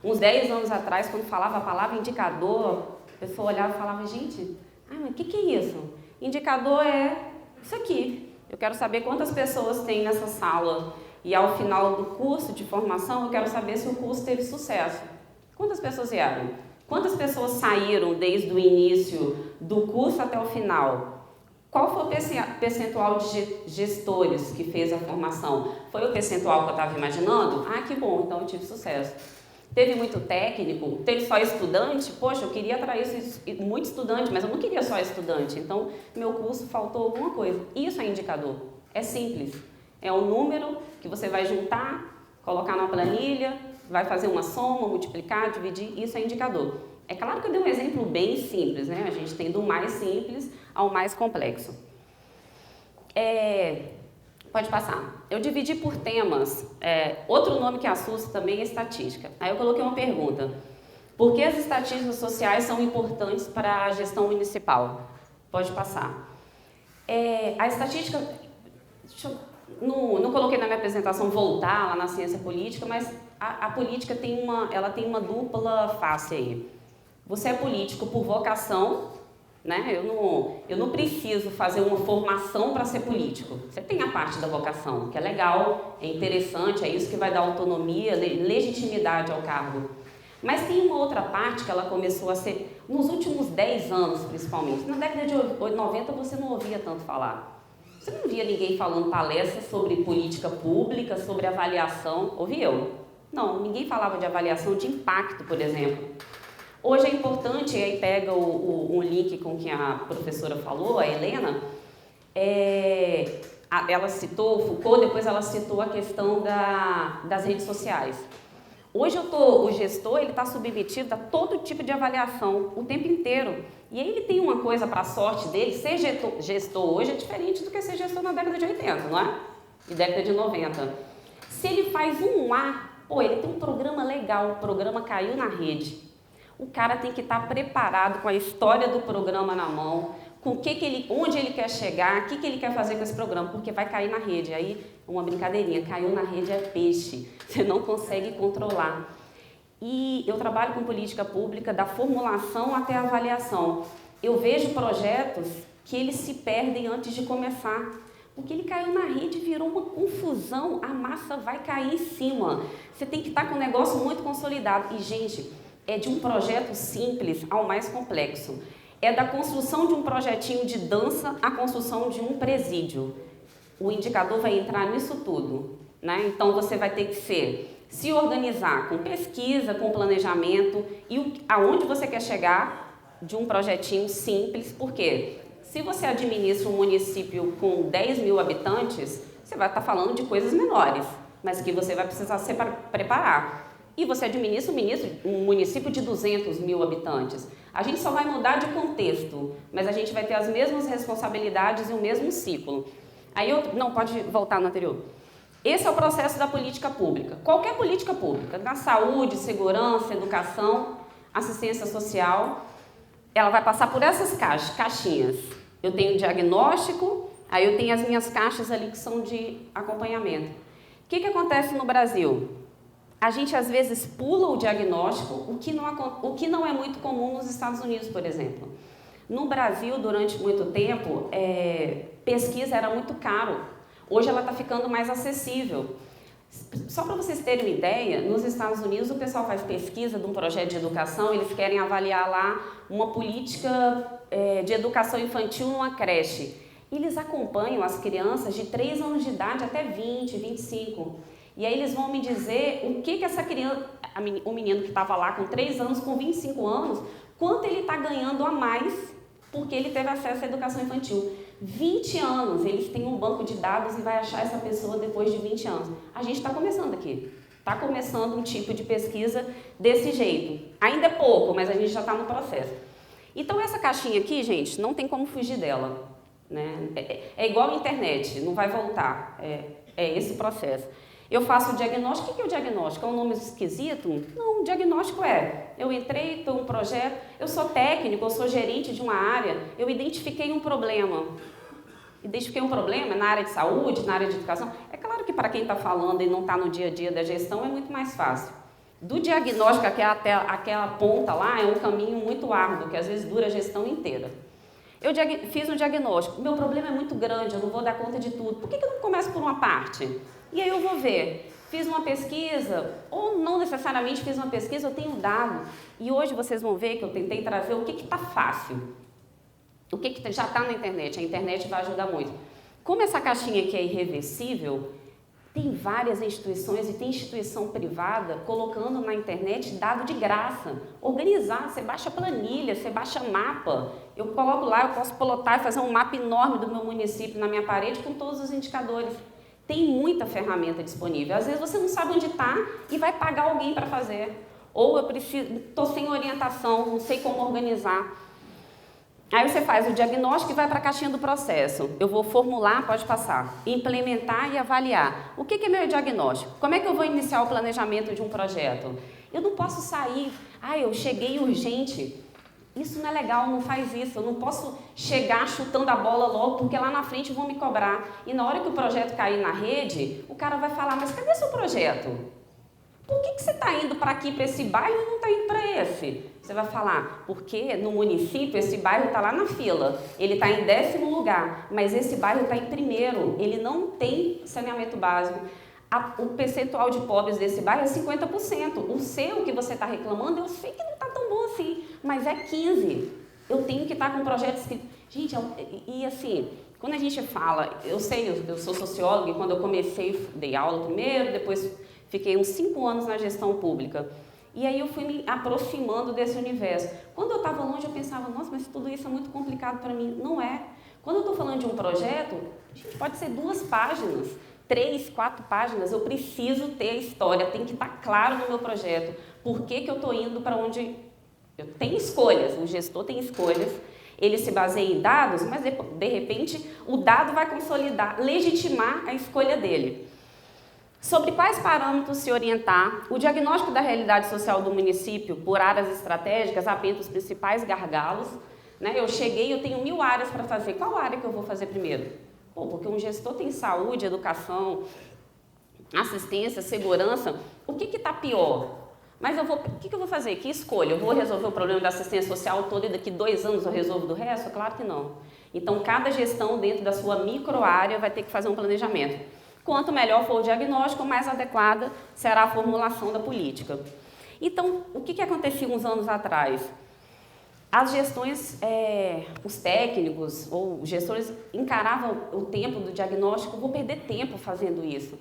Uns 10 anos atrás, quando falava a palavra indicador, a pessoa olhava e falava, gente, mas o que é isso? Indicador é isso aqui. Eu quero saber quantas pessoas tem nessa sala e ao final do curso de formação eu quero saber se o curso teve sucesso. Quantas pessoas vieram? Quantas pessoas saíram desde o início do curso até o final? Qual foi o percentual de gestores que fez a formação? Foi o percentual que eu estava imaginando? Ah, que bom, então eu tive sucesso. Teve muito técnico? Teve só estudante? Poxa, eu queria atrair muito estudante, mas eu não queria só estudante. Então, meu curso faltou alguma coisa. Isso é indicador. É simples. É um número que você vai juntar, colocar na planilha, vai fazer uma soma, multiplicar, dividir. Isso é indicador. É claro que eu dei um exemplo bem simples, né? A gente tem do mais simples ao mais complexo. Pode passar. Eu dividi por temas. Outro nome que assusta também é estatística. Aí eu coloquei uma pergunta. Por que as estatísticas sociais são importantes para a gestão municipal? Pode passar. A estatística... Não coloquei na minha apresentação voltar lá na ciência política, mas a política tem uma dupla face aí. Você é político por vocação, né? Eu não preciso fazer uma formação para ser político. Você tem a parte da vocação, que é legal, é interessante, é isso que vai dar autonomia, legitimidade ao cargo. Mas tem uma outra parte que ela começou a ser, nos últimos 10 anos principalmente. Na década de 90 você não ouvia tanto falar. Você não via ninguém falando palestras sobre política pública, sobre avaliação. Ouvia eu? Não, ninguém falava de avaliação de impacto, por exemplo. Hoje é importante, e aí pega um link com o que a professora falou, a Helena, ela citou o Foucault, depois ela citou a questão das redes sociais. Hoje o gestor está submetido a todo tipo de avaliação, o tempo inteiro. E aí ele tem uma coisa para a sorte dele, ser gestor hoje é diferente do que ser gestor na década de 80, não é? E década de 90. Se ele faz um A, ele tem um programa legal, o programa caiu na rede. O cara tem que estar preparado com a história do programa na mão, com onde ele quer chegar, o que ele quer fazer com esse programa, porque vai cair na rede. Aí, uma brincadeirinha, caiu na rede é peixe, você não consegue controlar. E eu trabalho com política pública, da formulação até a avaliação. Eu vejo projetos que eles se perdem antes de começar, porque ele caiu na rede e virou uma confusão, a massa vai cair em cima. Você tem que estar com um negócio muito consolidado. E, gente, é de um projeto simples ao mais complexo. É da construção de um projetinho de dança à construção de um presídio. O indicador vai entrar nisso tudo, né? Então, você vai ter que se organizar com pesquisa, com planejamento e aonde você quer chegar de um projetinho simples. Por quê? Se você administra um município com 10 mil habitantes, você vai estar falando de coisas menores, mas que você vai precisar se preparar. E você administra um município de 200 mil habitantes. A gente só vai mudar de contexto, mas a gente vai ter as mesmas responsabilidades e o mesmo ciclo. Não, pode voltar no anterior. Esse é o processo da política pública. Qualquer política pública, na saúde, segurança, educação, assistência social, ela vai passar por essas caixinhas. Eu tenho diagnóstico, aí eu tenho as minhas caixas ali que são de acompanhamento. O que acontece no Brasil? A gente às vezes pula o diagnóstico, o que não é muito comum nos Estados Unidos, por exemplo. No Brasil, durante muito tempo, pesquisa era muito caro. Hoje ela está ficando mais acessível. Só para vocês terem uma ideia, nos Estados Unidos o pessoal faz pesquisa de um projeto de educação, eles querem avaliar lá uma política de educação infantil numa creche. Eles acompanham as crianças de 3 anos de idade até 20, 25. E aí eles vão me dizer o que essa criança, o menino que estava lá com 3 anos, com 25 anos, quanto ele está ganhando a mais porque ele teve acesso à educação infantil. 20 anos, eles têm um banco de dados e vai achar essa pessoa depois de 20 anos. A gente está começando aqui. Está começando um tipo de pesquisa desse jeito. Ainda é pouco, mas a gente já está no processo. Então essa caixinha aqui, gente, não tem como fugir dela, né? É igual a internet, não vai voltar. É esse processo. Eu faço o diagnóstico. O que é o diagnóstico? É um nome esquisito? Não, o diagnóstico eu entrei, estou em um projeto, eu sou técnico, eu sou gerente de uma área, eu identifiquei um problema. Identifiquei um problema na área de saúde, na área de educação. É claro que para quem está falando e não está no dia a dia da gestão é muito mais fácil. Do diagnóstico até aquela ponta lá é um caminho muito árduo, que às vezes dura a gestão inteira. Eu fiz um diagnóstico, meu problema é muito grande, eu não vou dar conta de tudo. Por que eu não começo por uma parte? E aí eu vou ver, fiz uma pesquisa, ou não necessariamente fiz uma pesquisa, eu tenho dado. E hoje vocês vão ver que eu tentei trazer o que está fácil. O que já está na internet, a internet vai ajudar muito. Como essa caixinha aqui é irreversível, tem várias instituições e tem instituição privada colocando na internet dado de graça. Organizar, você baixa planilha, você baixa mapa. Eu coloco lá, eu posso plotar e fazer um mapa enorme do meu município na minha parede com todos os indicadores. Tem muita ferramenta disponível. Às vezes você não sabe onde está e vai pagar alguém para fazer. Ou eu estou sem orientação, não sei como organizar. Aí você faz o diagnóstico e vai para a caixinha do processo. Eu vou formular, pode passar, implementar e avaliar. O que é meu diagnóstico? Como é que eu vou iniciar o planejamento de um projeto? Eu não posso sair, eu cheguei urgente. Isso não é legal, não faz isso. Eu não posso chegar chutando a bola logo, porque lá na frente vão me cobrar. E na hora que o projeto cair na rede, o cara vai falar, mas cadê seu projeto? Por que você está indo para aqui, para esse bairro, e não está indo para esse? Você vai falar, porque no município esse bairro está lá na fila, ele está em 10º lugar, mas esse bairro está em 1º, ele não tem saneamento básico. O percentual de pobres desse bairro é 50%. O seu que você está reclamando, eu sei que não está tão bom assim, mas é 15%. Eu tenho que estar com projetos que... Gente, e assim, quando a gente fala, eu sou socióloga e quando eu comecei, dei aula primeiro, depois fiquei uns 5 anos na gestão pública. E aí eu fui me aproximando desse universo. Quando eu estava longe, eu pensava, nossa, mas tudo isso é muito complicado para mim. Não é. Quando eu estou falando de um projeto, gente, pode ser 2 páginas, 3, 4 páginas. Eu preciso ter a história, tem que estar claro no meu projeto. Por que eu estou indo para onde... Eu tenho escolhas, o gestor tem escolhas. Ele se baseia em dados, mas de repente o dado vai consolidar, legitimar a escolha dele. Sobre quais parâmetros se orientar, o diagnóstico da realidade social do município por áreas estratégicas aponta os principais gargalos. Né? Eu cheguei, eu tenho 1000 áreas para fazer. Qual área que eu vou fazer primeiro? Porque um gestor tem saúde, educação, assistência, segurança. O que está pior? Mas o que eu vou fazer? Que escolha? Eu vou resolver o problema da assistência social todo e daqui 2 anos eu resolvo do resto? Claro que não. Então, cada gestão dentro da sua micro-área vai ter que fazer um planejamento. Quanto melhor for o diagnóstico, mais adequada será a formulação da política. Então, o que acontecia uns anos atrás? As gestões, os técnicos ou os gestores encaravam o tempo do diagnóstico, vou perder tempo fazendo isso.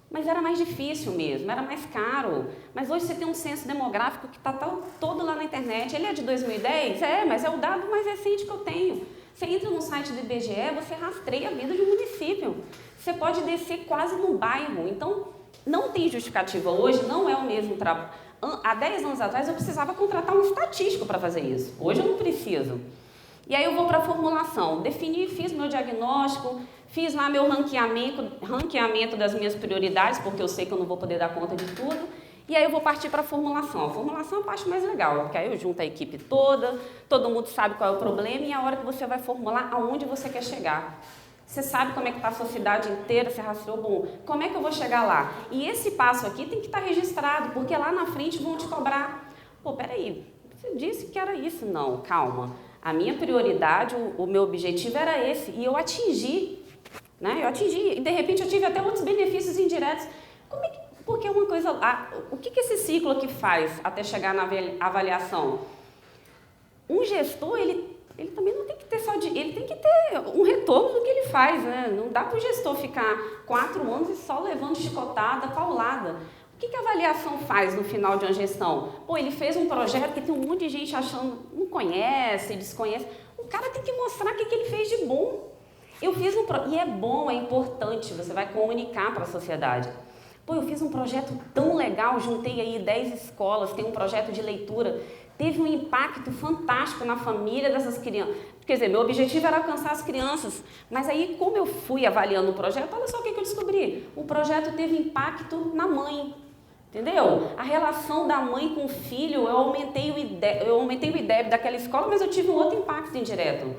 Mas era mais difícil mesmo, era mais caro. Mas hoje você tem um censo demográfico que está todo lá na internet. Ele é de 2010? Mas é o dado mais recente que eu tenho. Você entra no site do IBGE, você rastreia a vida de um município. Você pode descer quase no bairro. Então, não tem justificativa hoje, não é o mesmo trabalho. Há 10 anos atrás, eu precisava contratar um estatístico para fazer isso. Hoje eu não preciso. E aí eu vou para a formulação. Fiz meu diagnóstico, fiz lá meu ranqueamento das minhas prioridades, porque eu sei que eu não vou poder dar conta de tudo. E aí eu vou partir para a formulação. A formulação é a parte mais legal, porque aí eu junto a equipe toda, todo mundo sabe qual é o problema e a hora que você vai formular aonde você quer chegar. Você sabe como é que está a sua cidade inteira, você rastreou, bom, como é que eu vou chegar lá? E esse passo aqui tem que estar registrado, porque lá na frente vão te cobrar. Peraí, você disse que era isso. Não, calma. A minha prioridade, o meu objetivo era esse, e eu atingi, né? E de repente eu tive até outros benefícios indiretos. Porque é uma coisa... o que esse ciclo aqui faz até chegar na avaliação? Um gestor, ele também não tem que ter ele tem que ter um retorno do que ele faz, né? Não dá para o gestor ficar 4 anos e só levando chicotada, paulada. O que a avaliação faz no final de uma gestão? Ele fez um projeto que tem um monte de gente achando, não conhece, desconhece. O cara tem que mostrar o que ele fez de bom. E é bom, é importante, você vai comunicar para a sociedade. Eu fiz um projeto tão legal, juntei aí 10 escolas, tem um projeto de leitura, teve um impacto fantástico na família dessas crianças. Quer dizer, meu objetivo era alcançar as crianças, mas aí como eu fui avaliando o projeto, olha só o que eu descobri. O projeto teve impacto na mãe, entendeu? A relação da mãe com o filho, eu aumentei o IDEB daquela escola, mas eu tive um outro impacto indireto.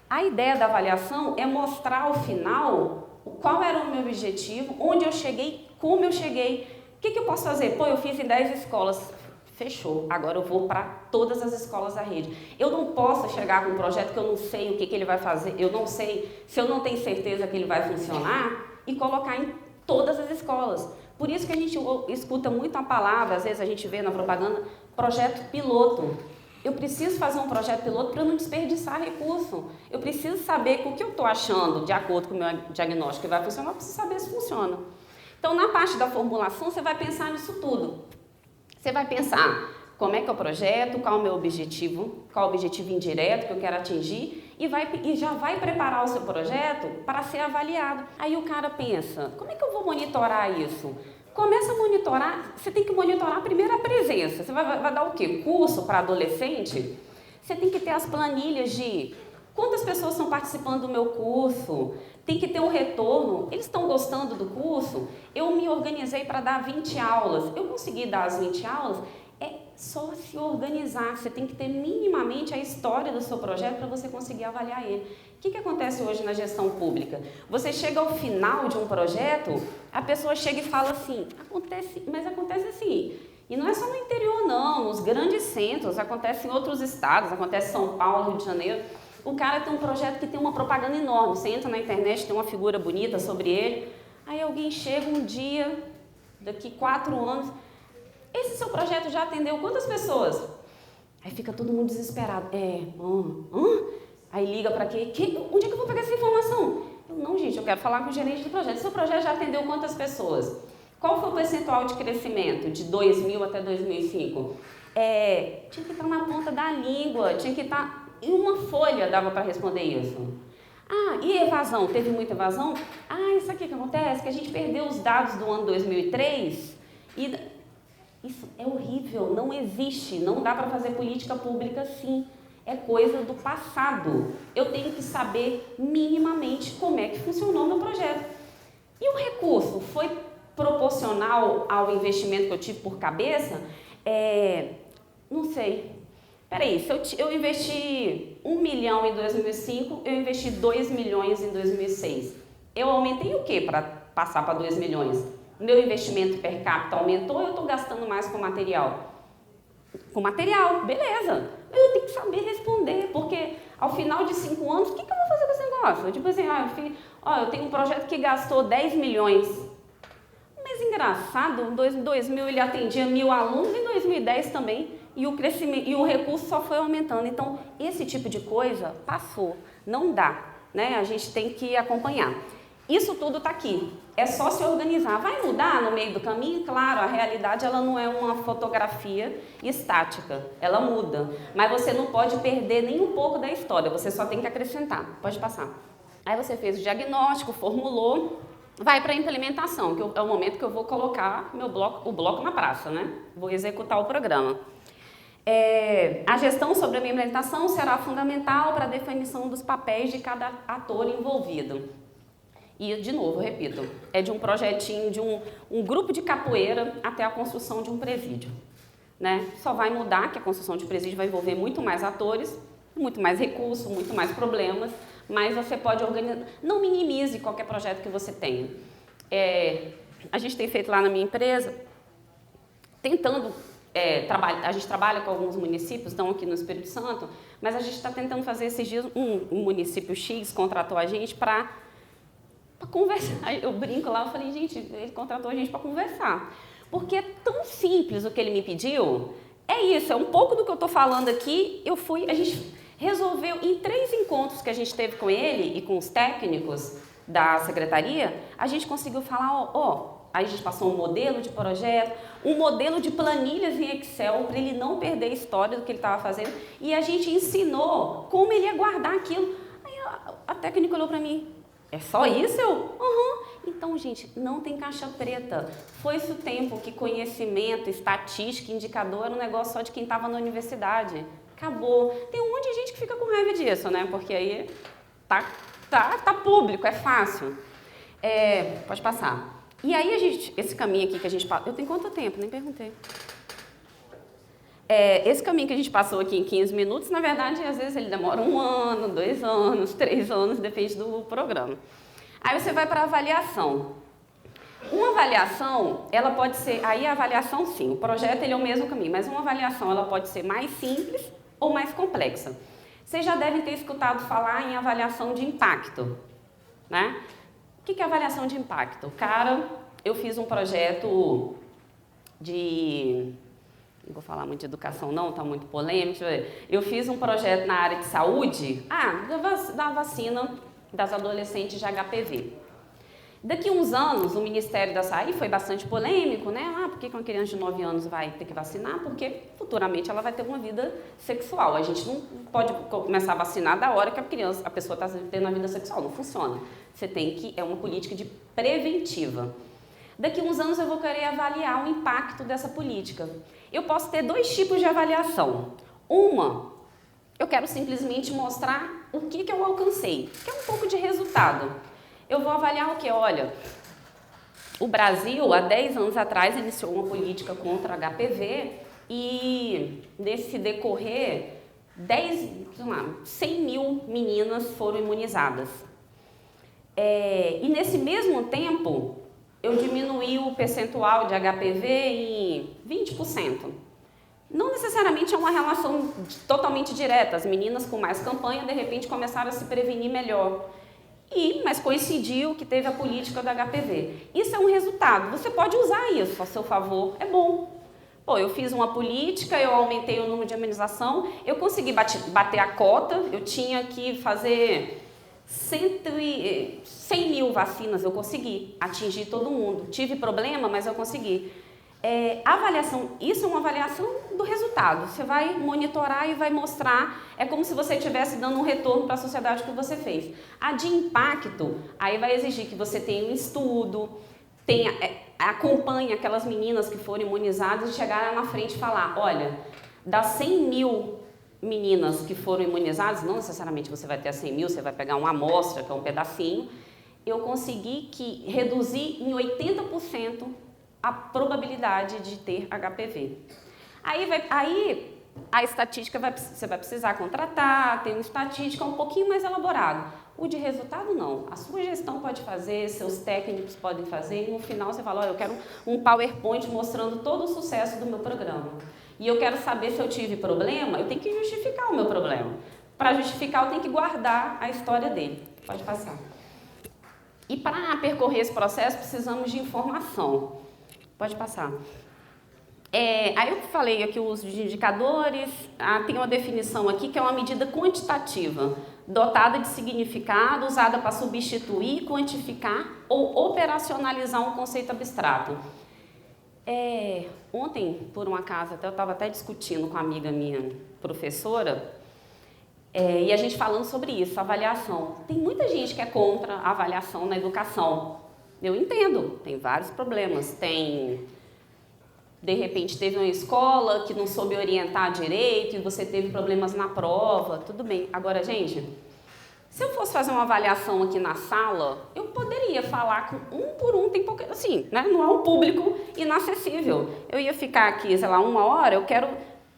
A ideia da avaliação é mostrar ao final qual era o meu objetivo, onde eu cheguei, como eu cheguei. O que eu posso fazer? Pô, eu fiz em 10 escolas. Fechou, agora eu vou para todas as escolas da rede. Eu não posso chegar com um projeto que eu não sei o que ele vai fazer, eu não sei, se eu não tenho certeza que ele vai funcionar, e colocar em todas as escolas. Por isso que a gente escuta muito a palavra, às vezes a gente vê na propaganda, projeto piloto. Eu preciso fazer um projeto piloto para não desperdiçar recurso. Eu preciso saber o que eu estou achando, de acordo com o meu diagnóstico, que vai funcionar, eu preciso saber se funciona. Então, na parte da formulação, você vai pensar nisso tudo. Você vai pensar como é que é o projeto, qual é o meu objetivo, qual é o objetivo indireto que eu quero atingir e já vai preparar o seu projeto para ser avaliado. Aí o cara pensa, como é que eu vou monitorar isso? Começa a monitorar, você tem que monitorar primeiro a presença. Você vai dar o quê? Curso para adolescente? Você tem que ter as planilhas de quantas pessoas estão participando do meu curso, tem que ter um retorno, eles estão gostando do curso, eu me organizei para dar 20 aulas, eu consegui dar as 20 aulas, é só se organizar, você tem que ter minimamente a história do seu projeto para você conseguir avaliar ele. O que acontece hoje na gestão pública? Você chega ao final de um projeto, a pessoa chega e fala assim, acontece assim, e não é só no interior não, nos grandes centros, acontece em outros estados, acontece em São Paulo, Rio de Janeiro. O cara tem um projeto que tem uma propaganda enorme, você entra na internet, tem uma figura bonita sobre ele, aí alguém chega um dia, daqui 4 anos, esse seu projeto já atendeu quantas pessoas? Aí fica todo mundo desesperado, Aí liga para quê? Onde é que eu vou pegar essa informação? Não, gente, eu quero falar com o gerente do projeto. Seu projeto já atendeu quantas pessoas? Qual foi o percentual de crescimento de 2000 até 2005? Tinha que estar na ponta da língua, tinha que estar... Em uma folha dava para responder isso. E evasão? Teve muita evasão? Isso aqui que acontece, que a gente perdeu os dados do ano 2003 e isso é horrível, não existe, não dá para fazer política pública assim. É coisa do passado. Eu tenho que saber minimamente como é que funcionou o meu projeto. E o recurso foi proporcional ao investimento que eu tive por cabeça? Não sei. Peraí, se eu investi 1 milhão em 2005, eu investi 2 milhões em 2006. Eu aumentei o quê para passar para 2 milhões? Meu investimento per capita aumentou ou eu estou gastando mais com material? Com material, beleza. Eu tenho que saber responder, porque ao final de 5 anos, o que eu vou fazer com esse negócio? Tipo assim, eu tenho um projeto que gastou 10 milhões. Mas engraçado, em 2000 ele atendia 1.000 alunos, em 2010 também. E o crescimento e o recurso só foi aumentando. Então, esse tipo de coisa passou, não dá, né? A gente tem que acompanhar. Isso tudo está aqui, é só se organizar. Vai mudar no meio do caminho? Claro, a realidade ela não é uma fotografia estática, ela muda. Mas você não pode perder nem um pouco da história, você só tem que acrescentar. Pode passar. Aí você fez o diagnóstico, formulou, vai para a implementação, que é o momento que eu vou colocar o bloco na praça, né? Vou executar o programa. A gestão sobre a implementação será fundamental para a definição dos papéis de cada ator envolvido. E, de novo, repito, é de um projetinho, de um grupo de capoeira até a construção de um presídio. Né? Só vai mudar que a construção de presídio vai envolver muito mais atores, muito mais recursos, muito mais problemas, mas você pode organizar. Não minimize qualquer projeto que você tenha. A gente tem feito lá na minha empresa, tentando... a gente trabalha com alguns municípios, estão aqui no Espírito Santo, mas a gente está tentando fazer esses dias, um município X contratou a gente para conversar. Eu brinco lá, eu falei, gente, ele contratou a gente para conversar. Porque é tão simples o que ele me pediu, é isso, é um pouco do que eu estou falando aqui, a gente resolveu, em 3 encontros que a gente teve com ele e com os técnicos da secretaria, a gente conseguiu falar, aí a gente passou um modelo de projeto, um modelo de planilhas em Excel para ele não perder a história do que ele estava fazendo e a gente ensinou como ele ia guardar aquilo. Aí a técnica olhou para mim, é só isso? Então, gente, não tem caixa preta. Foi-se o tempo que conhecimento, estatística, indicador era um negócio só de quem estava na universidade. Acabou. Tem um monte de gente que fica com raiva disso, né? Porque aí tá público, é fácil. Pode passar. E aí, esse caminho aqui que a gente passou... Eu tenho quanto tempo? Nem perguntei. Esse caminho que a gente passou aqui em 15 minutos, na verdade, às vezes ele demora 1 ano, 2 anos, 3 anos, depende do programa. Aí você vai para a avaliação. Uma avaliação, ela pode ser, aí a avaliação sim, o projeto ele é o mesmo caminho, mas uma avaliação ela pode ser mais simples ou mais complexa. Vocês já devem ter escutado falar em avaliação de impacto, né? O que é avaliação de impacto? Cara, eu fiz um projeto de... Não vou falar muito de educação não, tá muito polêmico. Eu fiz um projeto na área de saúde, da vacina das adolescentes de HPV. Daqui a uns anos, o Ministério da Saúde foi bastante polêmico, né? Por que uma criança de 9 anos vai ter que vacinar? Porque futuramente ela vai ter uma vida sexual. A gente não pode começar a vacinar da hora que a pessoa está tendo uma vida sexual. Não funciona. Você tem que, é uma política de preventiva. Daqui a uns anos eu vou querer avaliar o impacto dessa política. Eu posso ter 2 tipos de avaliação. Uma, eu quero simplesmente mostrar o que eu alcancei, que é um pouco de resultado. Eu vou avaliar o que? Olha, o Brasil, há 10 anos atrás, iniciou uma política contra HPV e, nesse decorrer, 100 mil meninas foram imunizadas. E, nesse mesmo tempo, eu diminuí o percentual de HPV em 20%. Não necessariamente é uma relação totalmente direta. As meninas com mais campanha, de repente, começaram a se prevenir melhor. Mas coincidiu que teve a política do HPV. Isso é um resultado. Você pode usar isso a seu favor. É bom. Eu fiz uma política, eu aumentei o número de imunização, eu consegui bater a cota, eu tinha que fazer 100 mil vacinas, eu consegui atingir todo mundo. Tive problema, mas eu consegui. Avaliação, isso é uma avaliação do resultado. Você vai monitorar e vai mostrar, é como se você estivesse dando um retorno para a sociedade que você fez. A de impacto, aí vai exigir que você tenha um estudo, acompanhe aquelas meninas que foram imunizadas e chegar lá na frente e falar, olha, das 100 mil meninas que foram imunizadas, não necessariamente você vai ter as 100 mil, você vai pegar uma amostra, que é um pedacinho, eu consegui reduzir em 80% a probabilidade de ter HPV. Aí a estatística você vai precisar contratar, tem uma estatística um pouquinho mais elaborada. O de resultado não. A sua gestão pode fazer, seus técnicos podem fazer e no final você fala, olha, eu quero um PowerPoint mostrando todo o sucesso do meu programa. E eu quero saber se eu tive problema, eu tenho que justificar o meu problema. Para justificar, eu tenho que guardar a história dele. Pode passar. E para percorrer esse processo, precisamos de informação. Pode passar. Aí eu falei aqui o uso de indicadores, tem uma definição aqui que é uma medida quantitativa, dotada de significado, usada para substituir, quantificar ou operacionalizar um conceito abstrato. Ontem, por um acaso, eu estava até discutindo com uma amiga minha, professora, e a gente falando sobre isso, avaliação. Tem muita gente que é contra a avaliação na educação. Eu entendo, tem vários problemas. De repente, teve uma escola que não soube orientar direito e você teve problemas na prova, tudo bem. Agora, gente, se eu fosse fazer uma avaliação aqui na sala, eu poderia falar com um por um, tem pouco, assim, né? Não é um público inacessível. Eu ia ficar aqui, sei lá, 1 hora,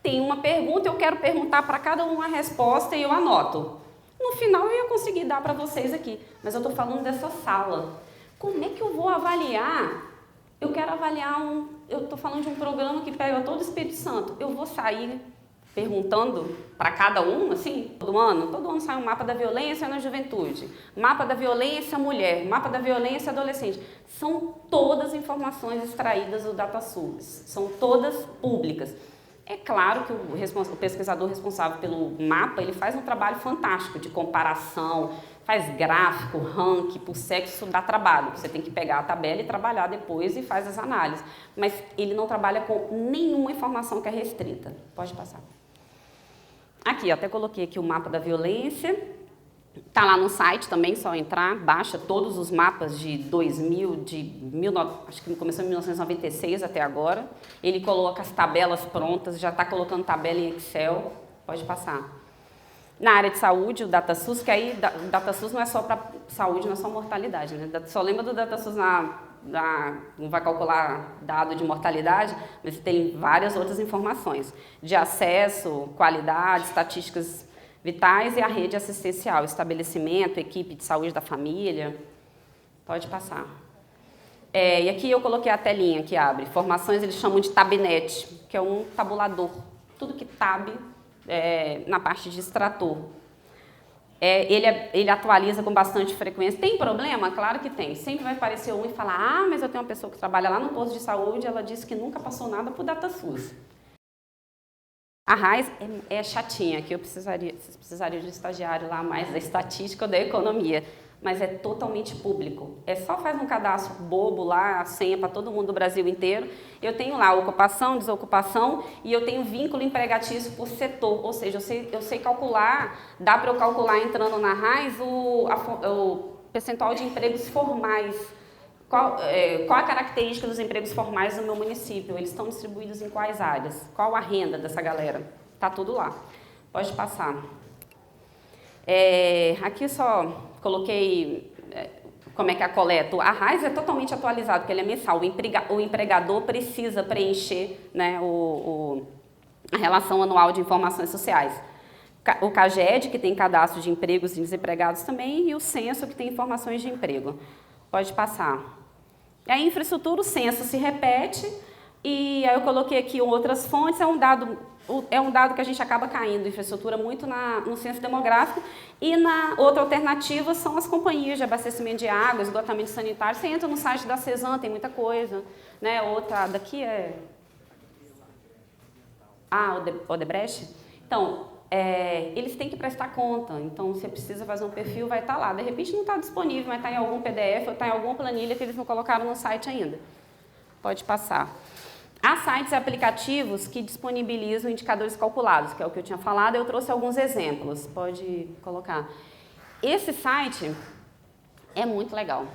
tem uma pergunta, eu quero perguntar para cada um a resposta e eu anoto. No final, eu ia conseguir dar para vocês aqui, mas eu estou falando dessa sala. Como é que eu vou avaliar? Eu quero avaliar eu estou falando de um programa que pega todo o Espírito Santo. Eu vou sair perguntando para cada um, assim, todo ano sai um mapa da violência na juventude, mapa da violência mulher, mapa da violência adolescente. São todas informações extraídas do DataSUS, são todas públicas. É claro que o pesquisador responsável pelo mapa, ele faz um trabalho fantástico de comparação, faz gráfico, ranking, por sexo, dá trabalho. Você tem que pegar a tabela e trabalhar depois e faz as análises. Mas ele não trabalha com nenhuma informação que é restrita. Pode passar. Aqui, até coloquei aqui o mapa da violência. Está lá no site também, só entrar, baixa todos os mapas de 2000, acho que começou em 1996 até agora. Ele coloca as tabelas prontas, já está colocando tabela em Excel. Pode passar. Na área de saúde, o DataSUS, que aí o DataSUS não é só para saúde, não é só mortalidade, né? Só lembra do DataSUS não vai calcular dado de mortalidade, mas tem várias outras informações de acesso, qualidade, estatísticas vitais e a rede assistencial, estabelecimento, equipe de saúde da família. Pode passar. E aqui eu coloquei a telinha que abre. Formações eles chamam de tabnet, que é um tabulador. Tudo que tabe na parte de extrator. Ele atualiza com bastante frequência. Tem problema? Claro que tem. Sempre vai aparecer um e falar, ah, mas eu tenho uma pessoa que trabalha lá no posto de saúde, ela disse que nunca passou nada por DataSUS. A RAIS é chatinha, que vocês precisariam de estagiário lá mais da estatística ou da economia, mas é totalmente público. Só faz um cadastro bobo lá, a senha para todo mundo do Brasil inteiro. Eu tenho lá ocupação, desocupação e eu tenho vínculo empregatício por setor, ou seja, eu sei calcular, dá para eu calcular entrando na RAIS o percentual de empregos formais. Qual a característica dos empregos formais no meu município? Eles estão distribuídos em quais áreas? Qual a renda dessa galera? Está tudo lá. Pode passar. Aqui só coloquei como é que é a coleta. A RAIS é totalmente atualizado, porque ele é mensal. O empregador precisa preencher, né, a relação anual de informações sociais. O CAGED, que tem cadastro de empregos e desempregados também, e o censo, que tem informações de emprego. Pode passar. A infraestrutura, o censo se repete, e aí eu coloquei aqui outras fontes, é um dado que a gente acaba caindo, infraestrutura muito no censo demográfico, e na outra alternativa são as companhias de abastecimento de água, esgotamento sanitário. Você entra no site da CESAM, tem muita coisa, né? Outra daqui é... Odebrecht? Então, eles têm que prestar conta, então você precisa fazer um perfil, vai estar lá. De repente não está disponível, vai estar em algum PDF ou está em alguma planilha que eles não colocaram no site ainda. Pode passar. Há sites e aplicativos que disponibilizam indicadores calculados, que é o que eu tinha falado, eu trouxe alguns exemplos, pode colocar. Esse site é muito legal.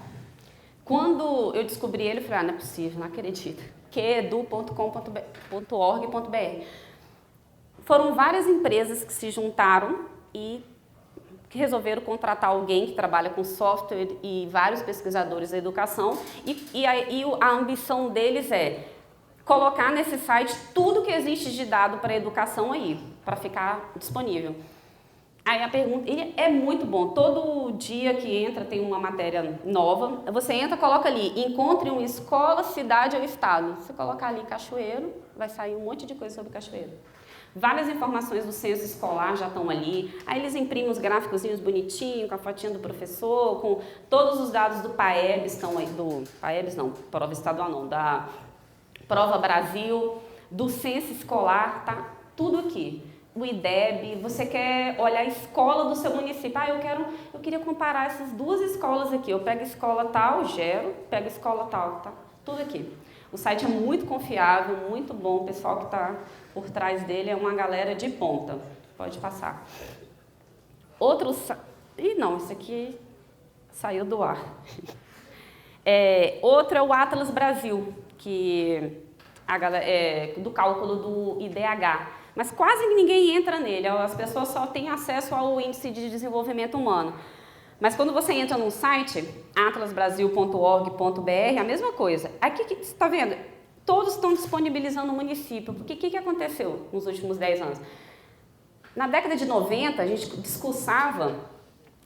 Quando eu descobri ele, eu falei, não é possível, não acredito. queedu.com.org.br. Foram várias empresas que se juntaram e que resolveram contratar alguém que trabalha com software e vários pesquisadores da educação e a ambição deles é colocar nesse site tudo que existe de dado para a educação aí, para ficar disponível. Aí a pergunta, ele é muito bom, todo dia que entra tem uma matéria nova, você entra, coloca ali, encontre uma escola, cidade ou estado. Você colocar ali Cachoeiro, vai sair um monte de coisa sobre Cachoeiro. Várias informações do censo escolar já estão ali, aí eles imprimem os gráficozinhos bonitinhos, com a fotinha do professor, com todos os dados do PAEB, estão aí, PAEB não, prova estadual não, da Prova Brasil, do censo escolar, tá tudo aqui. O IDEB, você quer olhar a escola do seu município, eu queria comparar essas duas escolas aqui, eu pego a escola tal, gero, pego a escola tal, tá tudo aqui. O site é muito confiável, muito bom, o pessoal que está por trás dele é uma galera de ponta. Pode passar. Isso aqui saiu do ar. Outro é o Atlas Brasil, que do cálculo do IDH. Mas quase ninguém entra nele, as pessoas só têm acesso ao Índice de Desenvolvimento Humano. Mas quando você entra no site, atlasbrasil.org.br, a mesma coisa. Aqui, você está vendo? Todos estão disponibilizando no município. Porque o que aconteceu nos últimos 10 anos? Na década de 90, a gente discursava,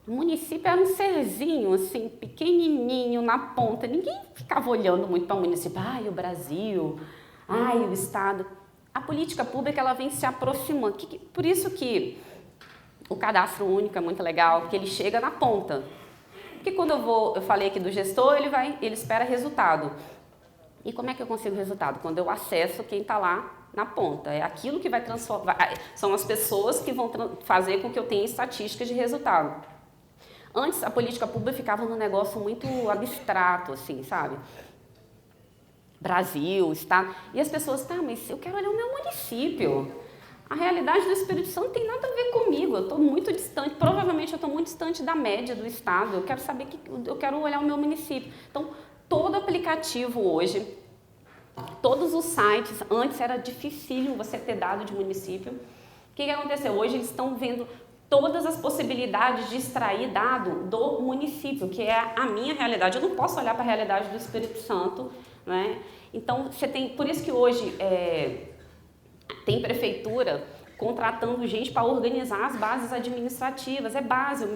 o município era um serzinho, assim, pequenininho, na ponta. Ninguém ficava olhando muito para o município. Ai, o Brasil, ai, o Estado. A política pública, ela vem se aproximando. Por isso que o cadastro único é muito legal, porque ele chega na ponta. Porque quando eu falei aqui do gestor, ele espera resultado. E como é que eu consigo resultado? Quando eu acesso quem está lá na ponta. É aquilo que vai transformar, são as pessoas que vão fazer com que eu tenha estatísticas de resultado. Antes, a política pública ficava num negócio muito abstrato, assim, sabe? Brasil, Estado. E as pessoas, mas eu quero olhar o meu município. A realidade do Espírito Santo não tem nada a ver comigo, eu estou muito distante, provavelmente eu estou muito distante da média do estado, eu quero saber eu quero olhar o meu município. Então, todo aplicativo hoje, todos os sites, antes era dificílimo você ter dado de município. O que aconteceu? Hoje eles estão vendo todas as possibilidades de extrair dado do município, que é a minha realidade. Eu não posso olhar para a realidade do Espírito Santo, né? Então, por isso que hoje tem prefeitura contratando gente para organizar as bases administrativas. É base,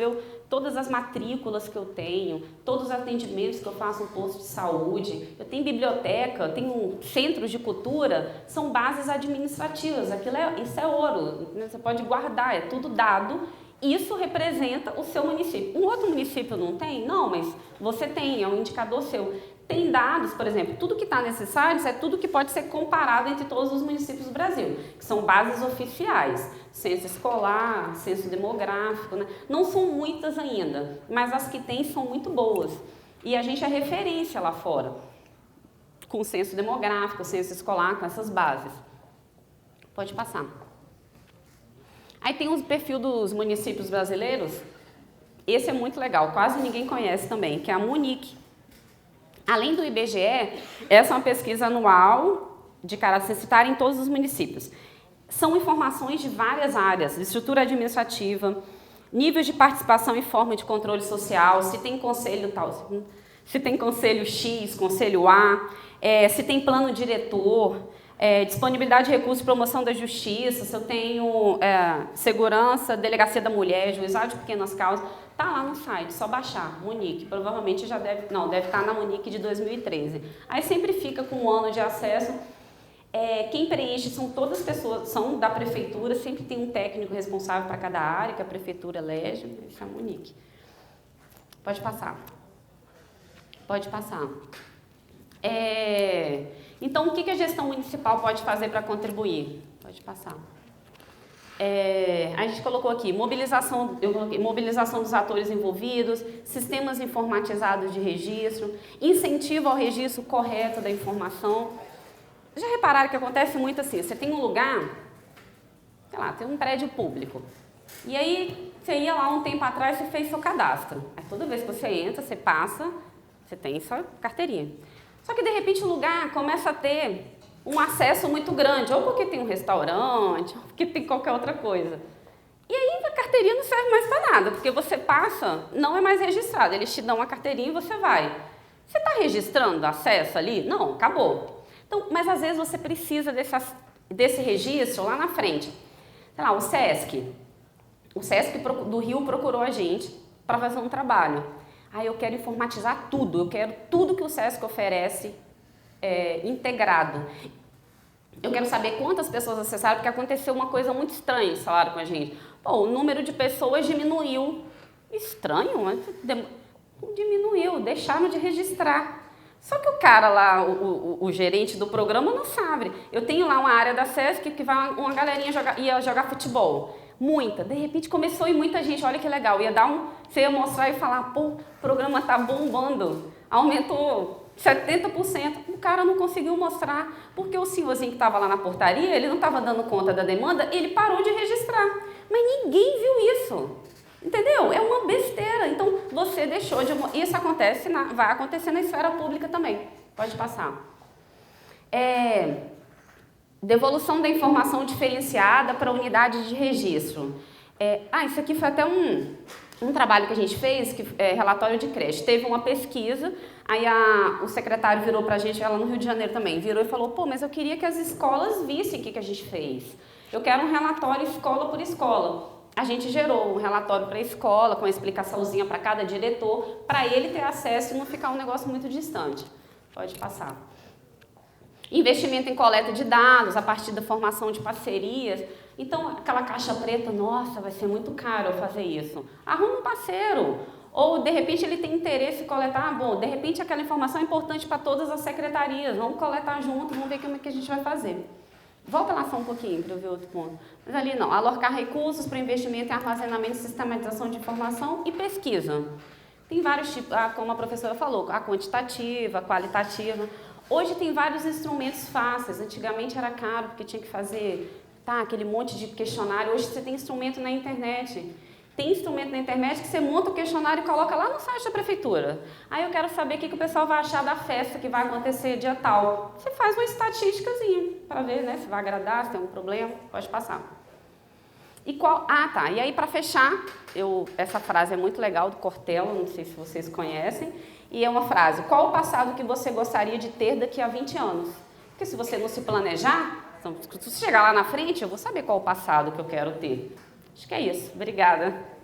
todas as matrículas que eu tenho, todos os atendimentos que eu faço no posto de saúde, eu tenho biblioteca, tenho centros de cultura, são bases administrativas. Isso é ouro, né? Você pode guardar, é tudo dado. Isso representa o seu município. Um outro município não tem? Não, mas você tem, é um indicador seu. Tem dados, por exemplo, tudo que está nesses sites é tudo que pode ser comparado entre todos os municípios do Brasil, que são bases oficiais, censo escolar, censo demográfico, né? Não são muitas ainda, mas as que tem são muito boas. E a gente é referência lá fora, com o censo demográfico, censo escolar, com essas bases. Pode passar. Aí tem o perfil dos municípios brasileiros, esse é muito legal, quase ninguém conhece também, que é a Munic. Além do IBGE, essa é uma pesquisa anual de caráter censitário em todos os municípios. São informações de várias áreas, de estrutura administrativa, níveis de participação e forma de controle social, se tem conselho tal, se tem conselho X, conselho A, se tem plano diretor, disponibilidade de recursos de promoção da justiça, se eu tenho segurança, delegacia da mulher, juizado de pequenas causas. Está lá no site, só baixar, Munic, provavelmente já deve estar na Munic de 2013. Aí sempre fica com um ano de acesso. Quem preenche são todas as pessoas, são da prefeitura, sempre tem um técnico responsável para cada área, que a prefeitura elege, isso é a Munic. Pode passar. Pode passar. Então, o que a gestão municipal pode fazer para contribuir? Pode passar. A gente colocou aqui mobilização dos atores envolvidos, sistemas informatizados de registro, incentivo ao registro correto da informação. Já repararam que acontece muito assim, você tem um lugar, sei lá, tem um prédio público, e aí você ia lá um tempo atrás e fez seu cadastro. Aí toda vez que você entra, você passa, você tem sua carteirinha. Só que de repente o lugar começa a ter um acesso muito grande, ou porque tem um restaurante, ou porque tem qualquer outra coisa. E aí a carteirinha não serve mais para nada, porque você passa, não é mais registrado, eles te dão uma carteirinha e você vai. Você está registrando acesso ali? Não, acabou. Então, mas às vezes você precisa desse registro lá na frente. Sei lá, o SESC do Rio procurou a gente para fazer um trabalho. Eu quero informatizar tudo, eu quero tudo que o SESC oferece integrado. Eu quero saber quantas pessoas acessaram, porque aconteceu uma coisa muito estranha, eles falaram com a gente. O número de pessoas diminuiu. Estranho, mas diminuiu, deixaram de registrar. Só que o cara lá, o gerente do programa não sabe. Eu tenho lá uma área da SESC que vai uma galerinha ia jogar futebol. Muita. De repente começou a ir muita gente, olha que legal. Você ia mostrar e falar, o programa tá bombando. Aumentou 70%. O cara não conseguiu mostrar, porque o senhorzinho que estava lá na portaria, ele não estava dando conta da demanda, ele parou de registrar. Mas ninguém viu isso. Entendeu? É uma besteira. Então, você deixou de... Isso acontece, vai acontecer na esfera pública também. Pode passar. Devolução da informação diferenciada para unidade de registro. Isso aqui foi até um trabalho que a gente fez, que é relatório de creche. Teve uma pesquisa, aí o secretário virou para a gente, ela no Rio de Janeiro também, virou e falou, mas eu queria que as escolas vissem o que a gente fez. Eu quero um relatório escola por escola. A gente gerou um relatório para a escola, com uma explicaçãozinha para cada diretor, para ele ter acesso e não ficar um negócio muito distante. Pode passar. Investimento em coleta de dados, a partir da formação de parcerias. Então, aquela caixa preta, nossa, vai ser muito caro eu fazer isso. Arruma um parceiro. Ou, de repente, ele tem interesse em coletar, de repente aquela informação é importante para todas as secretarias. Vamos coletar junto, vamos ver como é que a gente vai fazer. Volta lá só um pouquinho para eu ver outro ponto. Mas ali não, alocar recursos para investimento em armazenamento e sistematização de informação e pesquisa. Tem vários tipos, como a professora falou, a quantitativa, a qualitativa. Hoje tem vários instrumentos fáceis, antigamente era caro porque tinha que fazer aquele monte de questionário, hoje você tem instrumento na internet. Tem instrumento na internet que você monta o questionário e coloca lá no site da prefeitura. Aí eu quero saber o que o pessoal vai achar da festa que vai acontecer dia tal. Você faz uma estatísticazinha para ver, né, se vai agradar, se tem um problema, pode passar. E e aí para fechar, essa frase é muito legal do Cortella, não sei se vocês conhecem, e é uma frase, qual o passado que você gostaria de ter daqui a 20 anos? Porque se você não se planejar, Então, se você chegar lá na frente, eu vou saber qual o passado que eu quero ter. Acho que é isso. Obrigada.